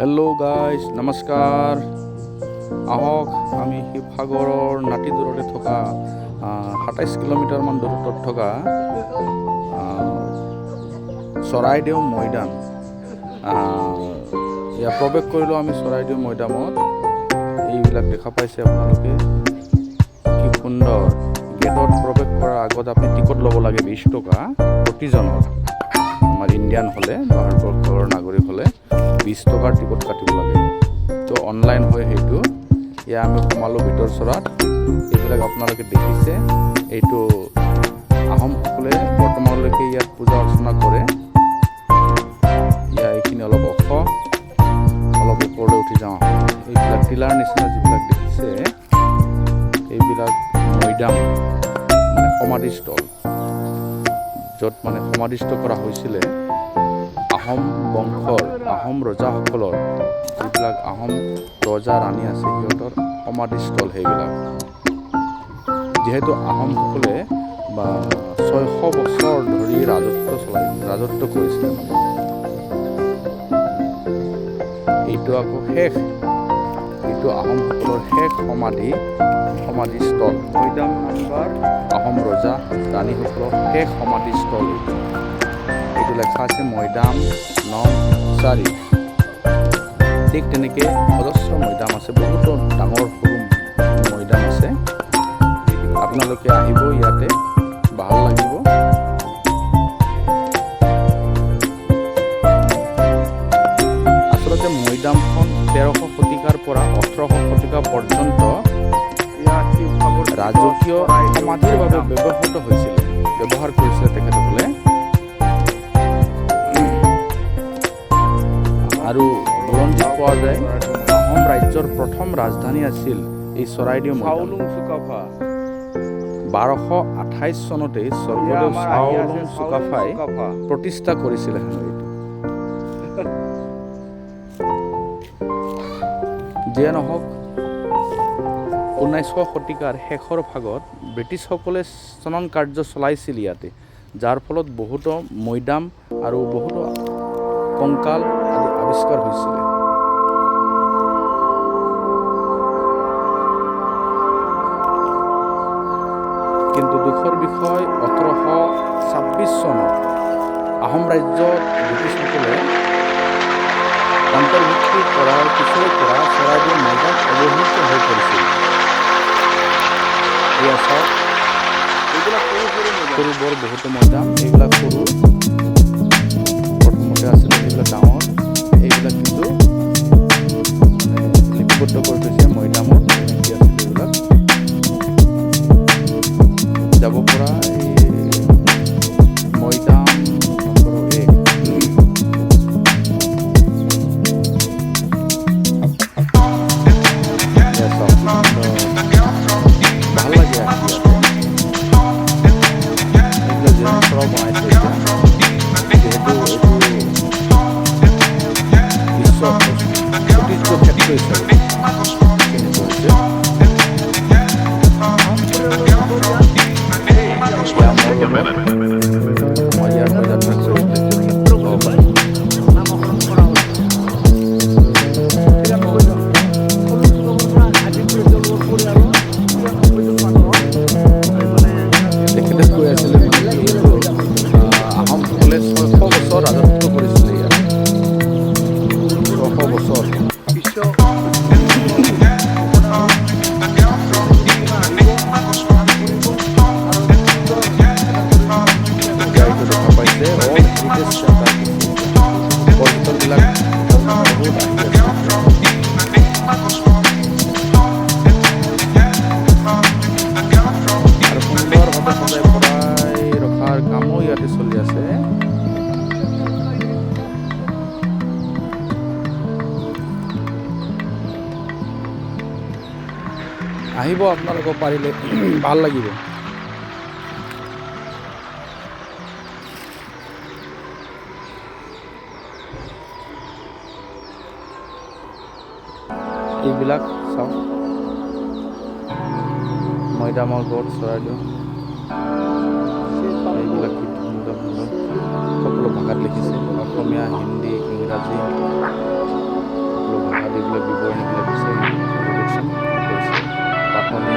Hello' guys নমস্কাৰ। আহক আমি শিৱসাগৰৰ নাতিদূৰতে থকা ২৭ কিলোমিটাৰমান দূৰত্বত থকা চৰাইদেউ মৈদাম ইয়াত প্ৰৱেশ কৰিলোঁ। আমি চৰাইদেউ মৈদামত এইবিলাক দেখা পাইছে আপোনালোকে, কি সুন্দৰ। গেটত প্ৰৱেশ কৰাৰ আগত আপুনি টিকট ল'ব লাগে ২০ টকা প্ৰতিজনৰ। আমাৰ ইণ্ডিয়ান হ'লে, ভাৰতবৰ্ষৰ নাগৰিক হ'লে ২০ টকাৰ টিকট কাটিব লাগে। তো অনলাইন হয় সেইটো। ইয়াত আমি সোমালোঁ ভিতৰ চৰাত। এইবিলাক আপোনালোকে দেখিছে, এইটো আহোমসকলে বৰ্তমানলৈকে ইয়াত পূজা অৰ্চনা কৰে। ইয়াৰ এইখিনি অলপ ওখ, অলপ ওপৰলৈ উঠি যাওঁ। এইবিলাক টিলাৰ নিচিনা যিবিলাক দেখিছে, এইবিলাক মৈদাম মানে সমাধিস্থল, য'ত মানে সমাধিস্থ কৰা হৈছিলে আহোম বংশৰ, আহোম ৰজাসকলৰ যিবিলাক আহোম ৰজা ৰাণী আছে সিহঁতৰ সমাধিস্থল সেইবিলাক। যিহেতু আহোমসকলে ৬০০ বছৰ ধৰি ৰাজত্ব কৰিছিলে মানে। এইটো আকৌ এইটো আহোমসকলৰ শেষ সমাধিস্থল। মৈদাম নাম্বাৰ আহোম ৰজা ৰাণীসকলৰ শেষ সমাধিস্থল। এইটো লেখা আছে মৈদাম নং ৪। ঠিক তেনেকৈ অজস্ৰ মৈদাম আছে, বহুতো ডাঙৰ সৰু মৈদাম আছে। আপোনালোকে আহিব, ইয়াতে ভাল লাগিব। আচলতে মৈদামখন ১৩০০ শতিকাৰ পৰা ১৮০০ শতিকা পৰ্যন্ত ৰাজকীয় সমাধিৰ বাবে ব্যৱহাৰ কৰিছিলে তেখেতসকলে। আৰু বুৰঞ্জীত পোৱা যায় আহোম ৰাজ্যৰ প্ৰথম ৰাজধানী আছিল এই চৰাইদেউ মৈদাম। ১২২৮ চনতে স্বৰ্গদেউ চাওলুং চুকাফাই প্ৰতিষ্ঠা কৰিছিলে হেনো এইটো। যিয়ে নহওক, ১৯০০ শতিকাৰ শেষৰ ভাগত ব্ৰিটিছসকলে খনন কাৰ্য চলাইছিল ইয়াতে, যাৰ ফলত বহুতো মৈদাম আৰু বহুতো কংকাল আদি আৱিষ্কাৰ হৈছিলে। কিন্তু দুখৰ বিষয় ১৮২৬ চনত আহোম ৰাজ্যত ব্ৰিটিছসকলে অন্তৰ্ভুক্তি কৰাৰ পিছৰে পৰা চৰাইদেউ মৈদাম অৱহেলিত হৈ পৰিছিল। এয়া চাওক, এইবিলাক সৰু বৰ বহুতো মৈদাম। এইবিলাক সৰু, প্ৰথমতে আছিলে এইবিলাক ডাঙৰ। এইবিলাক কিন্তু লিপিবদ্ধ কৰি থৈছে মৈদামত কি আছিলে এইবিলাক যাব পৰা। এই মৈদাম নম্বৰ ১। ভাল লাগে আহি ইয়াতে। এইবিলাক জিৰণি চৰাও বনাইছে এতিয়া, যিহেতু এইটো বিশ্ব ঐতিহ্য ক্ষেত্ৰ হিচাপে চিহ্নিত হৈছে। মই ইয়াৰ পৰা যাত্ৰা কৰিছিলে তেখেতে কৈ আছিলে আহোমসকলে ৬০০ বছৰ ৰাজত্ব কৰিছিলে ইয়াত। ৬০০ বছৰ। দেখা পাইছে পৰ্যটকবিলাক বহুত আহি আছে। আৰু সুন্দৰভাৱে সজাই পৰাই ৰখাৰ কামো ইয়াতে চলি আছে। আহিব আপোনালোকক পাৰিলে, ভাল লাগিব। এইবিলাক চাওক, মৈদামৰ গড় চৰাইদেউ। এইবিলাক কি সুন্দৰ সুন্দৰ সকলো ভাষাত লিখিছে, অসমীয়া, হিন্দী, ইংৰাজী। সেইবিলাক বিৱৰণীবিলাক দিছে। দেখচোন কি কৰিছে, পাতনি